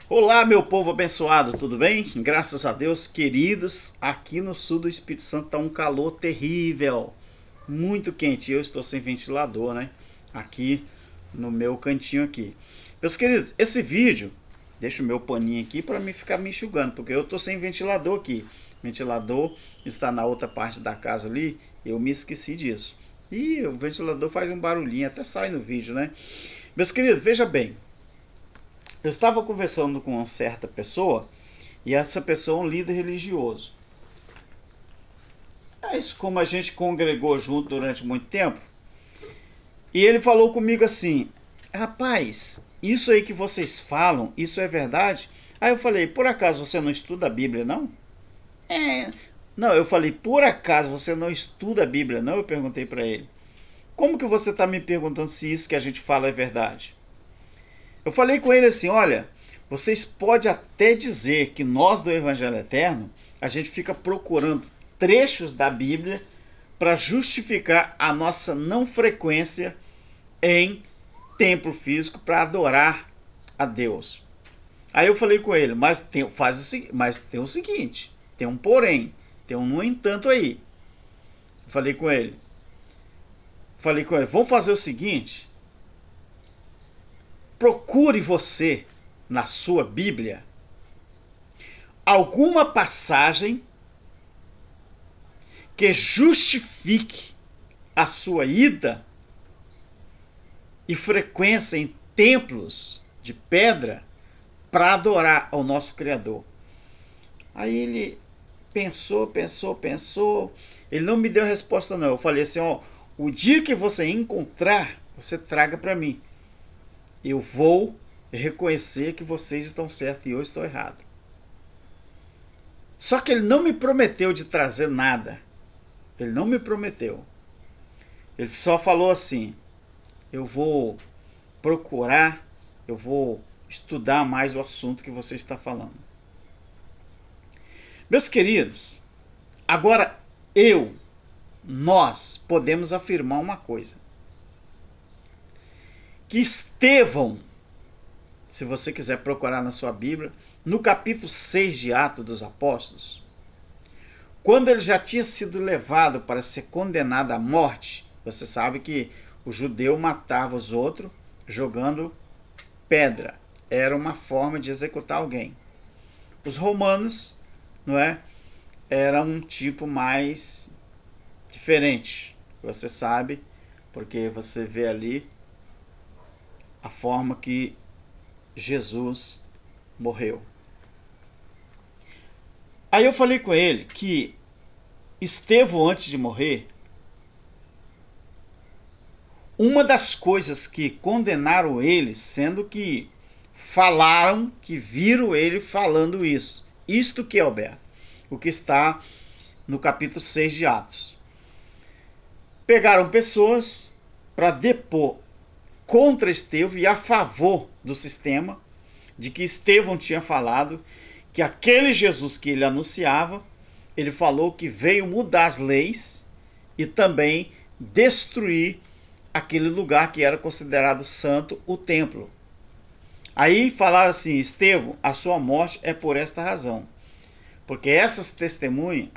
Olá, meu povo abençoado, tudo bem? Graças a Deus, queridos, aqui no sul do Espírito Santo tá um calor terrível, muito quente. Eu estou sem ventilador, né? Aqui no meu cantinho aqui. Meus queridos, esse vídeo, deixa o meu paninho aqui para me ficar me enxugando, porque eu tô sem ventilador aqui. O ventilador está na outra parte da casa ali, eu me esqueci disso. E o ventilador faz um barulhinho, até sai no vídeo, né? Meus queridos, veja bem. Eu estava conversando com uma certa pessoa e essa pessoa é um líder religioso. Mas como a gente congregou junto durante muito tempo, e ele falou comigo assim: rapaz, isso aí que vocês falam, isso é verdade? Aí eu falei: por acaso você não estuda a Bíblia, não? É. Não, eu falei: por acaso você não estuda a Bíblia, não? Eu perguntei para ele: como que você está me perguntando se isso que a gente fala é verdade? Eu falei com ele assim: olha, vocês podem até dizer que nós do Evangelho Eterno, a gente fica procurando trechos da Bíblia para justificar a nossa não frequência em templo físico para adorar a Deus. Aí eu falei com ele: mas tem o seguinte, tem um porém, tem um no entanto aí. Eu falei com ele, vamos fazer o seguinte: procure você na sua Bíblia alguma passagem que justifique a sua ida e frequência em templos de pedra para adorar ao nosso Criador. Aí ele pensou. Ele não me deu resposta não. Eu falei assim: ó, o dia que você encontrar, você traga para mim. Eu vou reconhecer que vocês estão certos e eu estou errado. Só que ele não me prometeu de trazer nada. Ele não me prometeu. Ele só falou assim: eu vou procurar, eu vou estudar mais o assunto que você está falando. Meus queridos, agora nós podemos afirmar uma coisa: que Estevão, se você quiser procurar na sua Bíblia, no capítulo 6 de Atos dos Apóstolos, quando ele já tinha sido levado para ser condenado à morte, você sabe que o judeu matava os outros jogando pedra. Era uma forma de executar alguém. Os romanos, não é? Era um tipo mais diferente. Você sabe, porque você vê ali a forma que Jesus morreu. Aí eu falei com ele que Estevão, antes de morrer, uma das coisas que condenaram ele, sendo que falaram que viram ele falando isso. Isto que, Alberto, o que está no capítulo 6 de Atos. Pegaram pessoas para depor contra Estevão e a favor do sistema, de que Estevão tinha falado que aquele Jesus que ele anunciava, ele falou que veio mudar as leis e também destruir aquele lugar que era considerado santo, o templo. Aí falaram assim: Estevão, a sua morte é por esta razão. Porque essas testemunhas,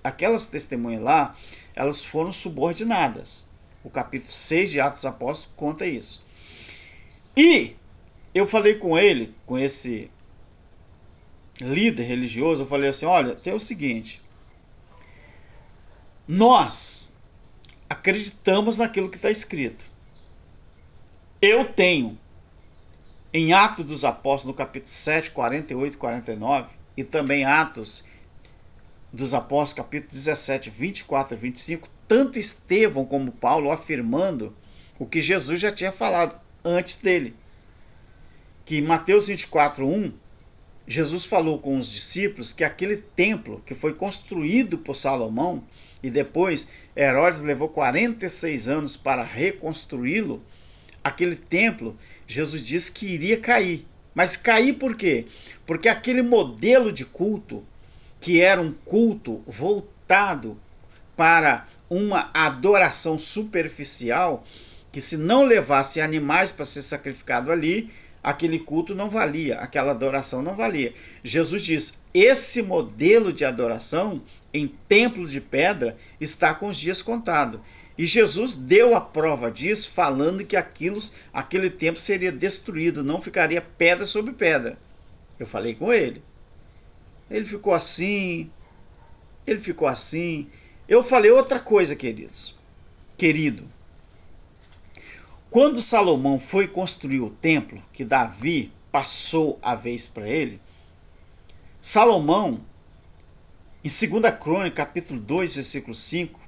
aquelas testemunhas lá, elas foram subordinadas. O capítulo 6 de Atos dos Apóstolos conta isso. E eu falei com ele, com esse líder religioso, eu falei assim: olha, tem o seguinte, nós acreditamos naquilo que está escrito. Eu tenho, em Atos dos Apóstolos, no capítulo 7, 48 e 49, e também Atos dos Apóstolos, capítulo 17, 24 e 25, tanto Estevão como Paulo afirmando o que Jesus já tinha falado antes dele. Que em Mateus 24, 1, Jesus falou com os discípulos que aquele templo que foi construído por Salomão e depois Herodes levou 46 anos para reconstruí-lo, aquele templo, Jesus disse que iria cair. Mas cair por quê? Porque aquele modelo de culto, que era um culto voltado para uma adoração superficial, que se não levasse animais para ser sacrificado ali, aquele culto não valia, aquela adoração não valia. Jesus diz: esse modelo de adoração em templo de pedra está com os dias contados. E Jesus deu a prova disso, falando que aquele templo seria destruído, não ficaria pedra sobre pedra. Eu falei com ele. Ele ficou assim, ele ficou assim. Eu falei outra coisa, querido. Quando Salomão foi construir o templo, que Davi passou a vez para ele, Salomão, em 2 Crônica, capítulo 2, versículo 5,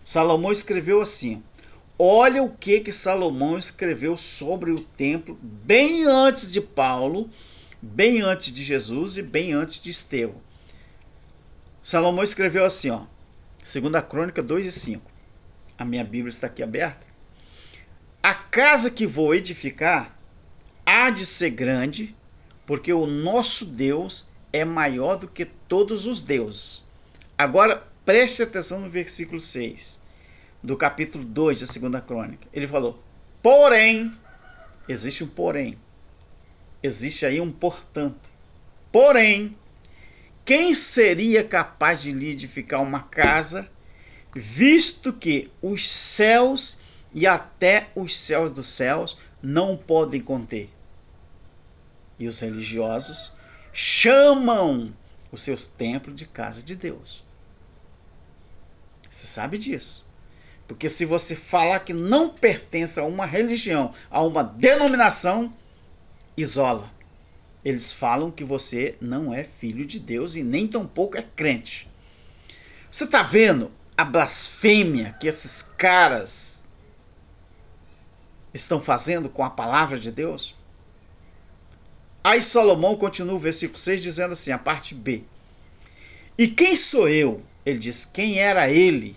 Salomão escreveu assim: olha o que Salomão escreveu sobre o templo bem antes de Paulo, bem antes de Jesus e bem antes de Estevão. Salomão escreveu assim, 2 Crônica 2 e 5. A minha Bíblia está aqui aberta. A casa que vou edificar há de ser grande, porque o nosso Deus é maior do que todos os deuses. Agora preste atenção no versículo 6 do capítulo 2 da 2 Crônica. Ele falou: porém, existe um porém, existe aí um portanto. Porém, quem seria capaz de lhe edificar uma casa, visto que os céus e até os céus dos céus não podem conter? E os religiosos chamam os seus templos de casa de Deus. Você sabe disso. Porque se você falar que não pertence a uma religião, a uma denominação, isola. Eles falam que você não é filho de Deus e nem tampouco é crente. Você está vendo a blasfêmia que esses caras estão fazendo com a palavra de Deus? Aí Salomão continua o versículo 6 dizendo assim, a parte B. E quem sou eu? Ele diz, quem era ele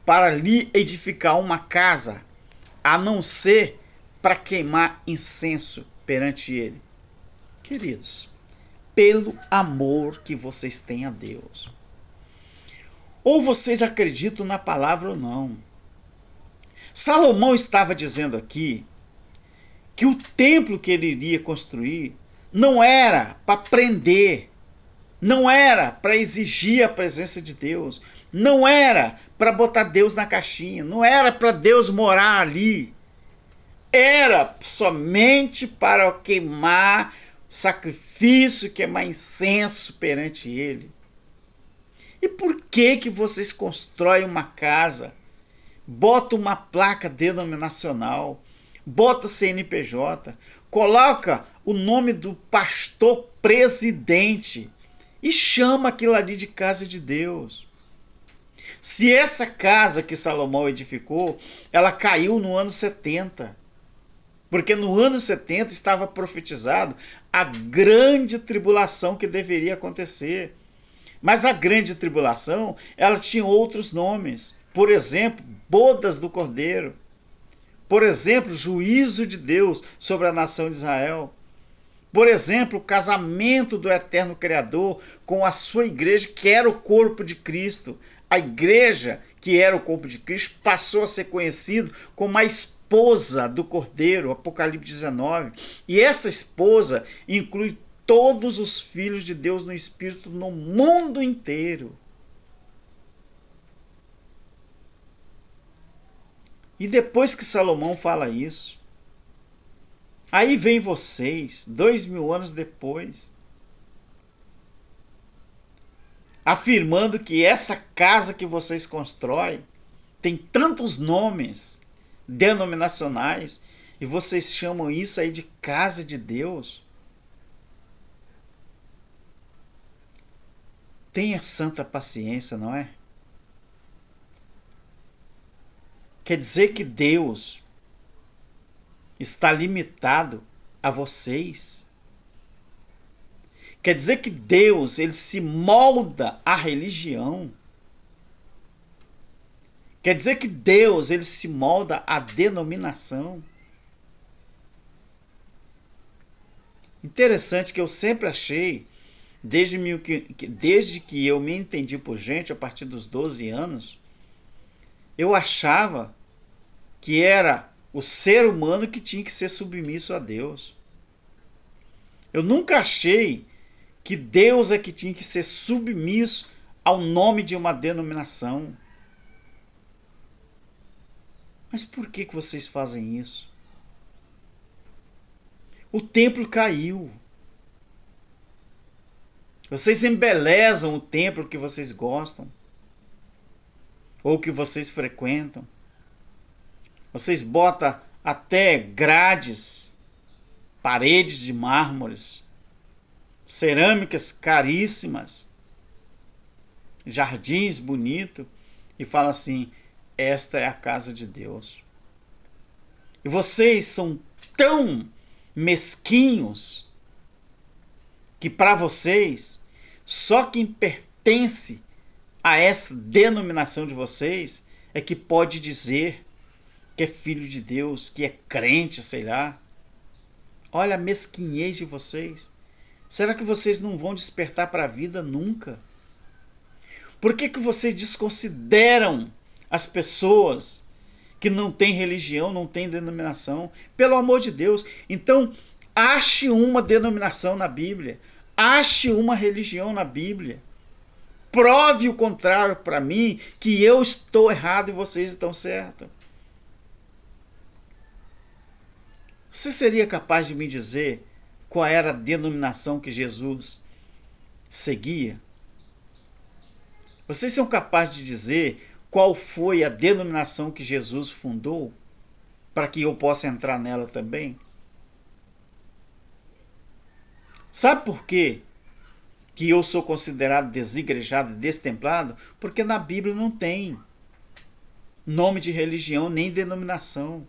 para lhe edificar uma casa, a não ser para queimar incenso perante ele? Queridos, pelo amor que vocês têm a Deus, ou vocês acreditam na palavra ou não, Salomão estava dizendo aqui que o templo que ele iria construir não era para prender, não era para exigir a presença de Deus, não era para botar Deus na caixinha, não era para Deus morar ali, era somente para queimar sacrifício, queimar incenso perante ele. E por que vocês constroem uma casa, bota uma placa denominacional, bota CNPJ, coloca o nome do pastor presidente e chama aquilo ali de casa de Deus? Se essa casa que Salomão edificou, ela caiu no ano 70, porque no ano 70 estava profetizado a grande tribulação que deveria acontecer. Mas a grande tribulação, ela tinha outros nomes. Por exemplo, bodas do Cordeiro. Por exemplo, juízo de Deus sobre a nação de Israel. Por exemplo, o casamento do eterno Criador com a sua igreja, que era o corpo de Cristo. A igreja, que era o corpo de Cristo, passou a ser conhecido como a esposa do Cordeiro, Apocalipse 19. E essa esposa inclui todos os filhos de Deus no Espírito no mundo inteiro. E depois que Salomão fala isso, aí vem vocês, 2000 anos depois, afirmando que essa casa que vocês constroem tem tantos nomes denominacionais e vocês chamam isso aí de casa de Deus. Tenha santa paciência, não é? Quer dizer que Deus está limitado a vocês? Quer dizer que Deus, ele se molda à religião? Quer dizer que Deus, ele se molda à denominação? Interessante que eu sempre achei, desde que eu me entendi por gente, a partir dos 12 anos, eu achava que era o ser humano que tinha que ser submisso a Deus. Eu nunca achei que Deus é que tinha que ser submisso ao nome de uma denominação. Mas por que vocês fazem isso? O templo caiu. Vocês embelezam o templo que vocês gostam, ou que vocês frequentam. Vocês botam até grades, paredes de mármores, cerâmicas caríssimas, jardins bonitos, e fala assim: esta é a casa de Deus. E vocês são tão mesquinhos que para vocês só quem pertence a essa denominação de vocês é que pode dizer que é filho de Deus, que é crente, sei lá. Olha a mesquinhez de vocês. Será que vocês não vão despertar para a vida nunca? Por que vocês desconsideram as pessoas que não têm religião, não têm denominação? Pelo amor de Deus. Então, ache uma denominação na Bíblia. Ache uma religião na Bíblia. Prove o contrário para mim, que eu estou errado e vocês estão certos. Você seria capaz de me dizer qual era a denominação que Jesus seguia? Vocês são capazes de dizer qual foi a denominação que Jesus fundou, para que eu possa entrar nela também? Sabe por quê que eu sou considerado desigrejado e destemplado? Porque na Bíblia não tem nome de religião nem denominação.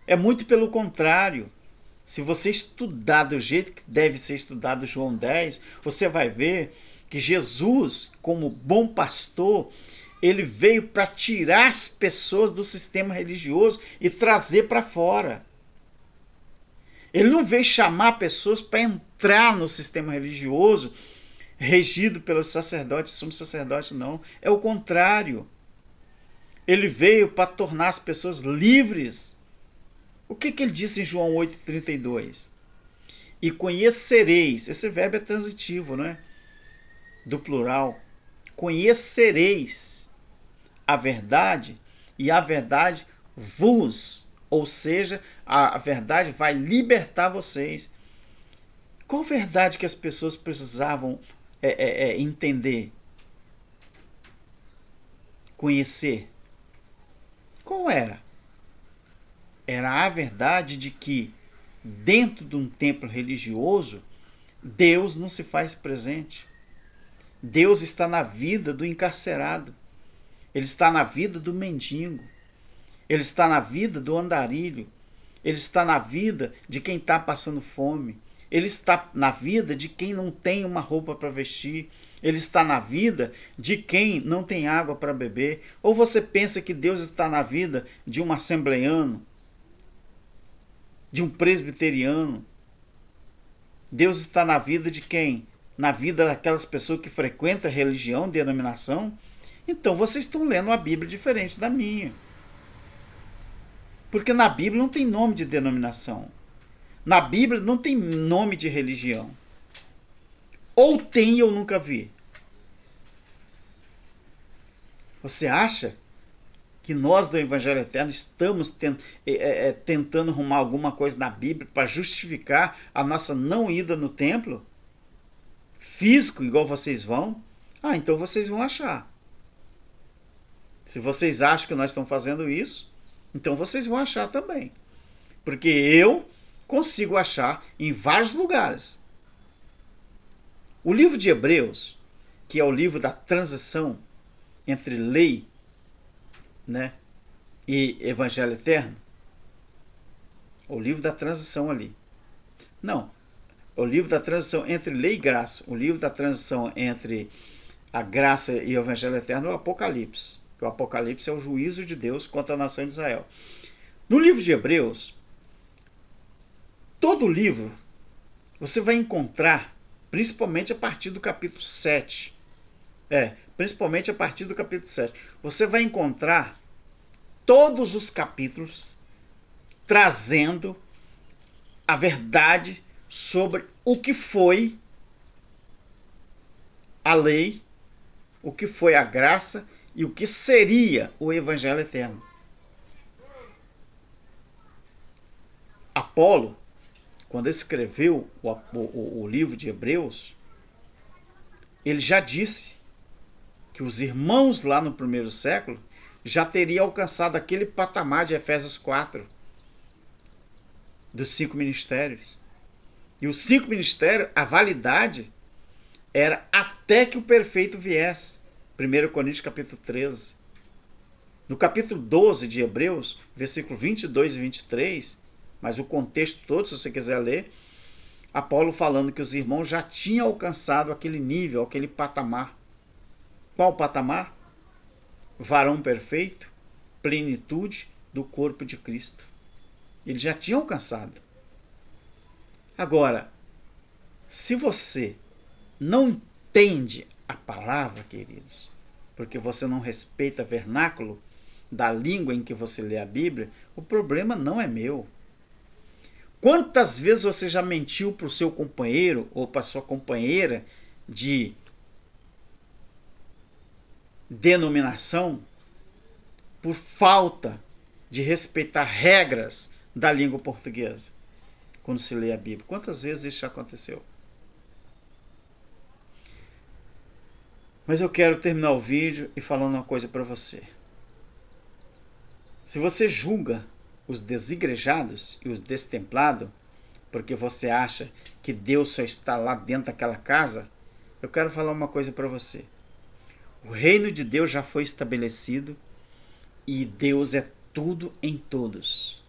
É muito pelo contrário. Se você estudar do jeito que deve ser estudado João 10, você vai ver que Jesus, como bom pastor, ele veio para tirar as pessoas do sistema religioso e trazer para fora. Ele não veio chamar pessoas para entrar no sistema religioso regido pelos sacerdotes, somos sacerdotes, não. É o contrário. Ele veio para tornar as pessoas livres. O que ele disse em João 8,32? E conhecereis, esse verbo é transitivo, não é? Do plural. Conhecereis a verdade, e a verdade vos, ou seja, a verdade vai libertar vocês. Qual verdade que as pessoas precisavam entender? Conhecer? Qual era? Era a verdade de que dentro de um templo religioso, Deus não se faz presente. Deus está na vida do encarcerado. Ele está na vida do mendigo. Ele está na vida do andarilho. Ele está na vida de quem está passando fome. Ele está na vida de quem não tem uma roupa para vestir. Ele está na vida de quem não tem água para beber. Ou você pensa que Deus está na vida de um assembleiano, de um presbiteriano? Deus está na vida de quem? Na vida daquelas pessoas que frequentam a religião, denominação? Então vocês estão lendo a Bíblia diferente da minha. Porque na Bíblia não tem nome de denominação. Na Bíblia não tem nome de religião. Ou tem e eu nunca vi. Você acha que nós do Evangelho Eterno estamos tentando arrumar alguma coisa na Bíblia para justificar a nossa não ida no templo físico, igual vocês vão? Ah, então vocês vão achar. Se vocês acham que nós estamos fazendo isso, então vocês vão achar também. Porque eu consigo achar em vários lugares. O livro de Hebreus, que é o livro da transição entre lei, né, e Evangelho Eterno, o livro da transição ali. Não, o livro da transição entre lei e graça. O livro da transição entre a graça e o Evangelho Eterno é o Apocalipse. O Apocalipse é o juízo de Deus contra a nação de Israel. No livro de Hebreus, todo o livro você vai encontrar, principalmente a partir do capítulo 7. Principalmente a partir do capítulo 7. Você vai encontrar todos os capítulos trazendo a verdade sobre o que foi a lei, o que foi a graça e o que seria o Evangelho eterno. Apolo, quando escreveu o livro de Hebreus, ele já disse que os irmãos lá no primeiro século já teriam alcançado aquele patamar de Efésios 4, dos 5 ministérios. E os 5 ministérios, a validade era até que o perfeito viesse. 1 Coríntios capítulo 13. No capítulo 12 de Hebreus, versículo 22 e 23, mas o contexto todo, se você quiser ler, Apolo falando que os irmãos já tinham alcançado aquele nível, aquele patamar. Qual patamar? Varão perfeito, plenitude do corpo de Cristo. Eles já tinham alcançado. Agora, se você não entende a palavra, queridos, porque você não respeita o vernáculo da língua em que você lê a Bíblia, o problema não é meu. Quantas vezes você já mentiu para o seu companheiro ou para a sua companheira de denominação por falta de respeitar regras da língua portuguesa quando se lê a Bíblia? Quantas vezes isso já aconteceu? Mas eu quero terminar o vídeo e falando uma coisa para você. Se você julga os desigrejados e os destemplados porque você acha que Deus só está lá dentro daquela casa, eu quero falar uma coisa para você. O reino de Deus já foi estabelecido e Deus é tudo em todos.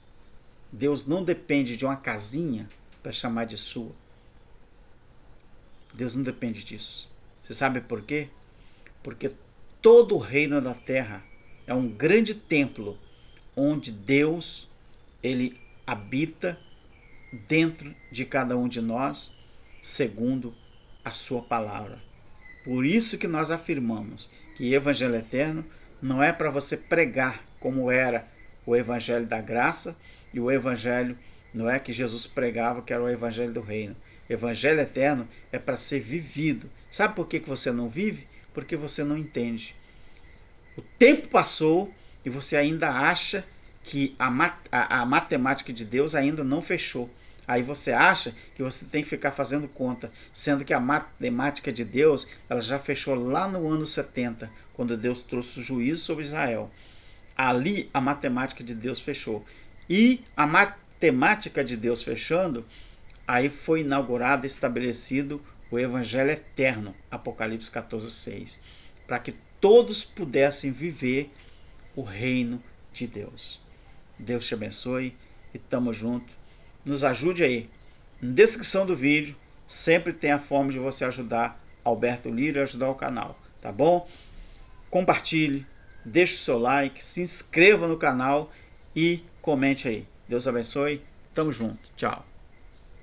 Deus não depende de uma casinha para chamar de sua. Deus não depende disso. Você sabe por quê? Porque todo o reino da terra é um grande templo onde Deus, ele habita dentro de cada um de nós, segundo a sua palavra. Por isso que nós afirmamos que Evangelho eterno não é para você pregar como era o Evangelho da graça e o Evangelho, não é que Jesus pregava, que era o Evangelho do reino. Evangelho eterno é para ser vivido. Sabe por que você não vive? Porque você não entende. O tempo passou e você ainda acha que a matemática de Deus ainda não fechou. Aí você acha que você tem que ficar fazendo conta, sendo que a matemática de Deus ela já fechou lá no ano 70, quando Deus trouxe o juízo sobre Israel. Ali a matemática de Deus fechou. E a matemática de Deus fechando, aí foi inaugurado e estabelecido o Evangelho eterno, Apocalipse 14:6, para que todos pudessem viver o reino de Deus. Deus te abençoe e tamo junto. Nos ajude aí. Na descrição do vídeo sempre tem a forma de você ajudar Alberto Lira e ajudar o canal, tá bom? Compartilhe, deixe o seu like, se inscreva no canal e comente aí. Deus abençoe. Tamo junto. Tchau.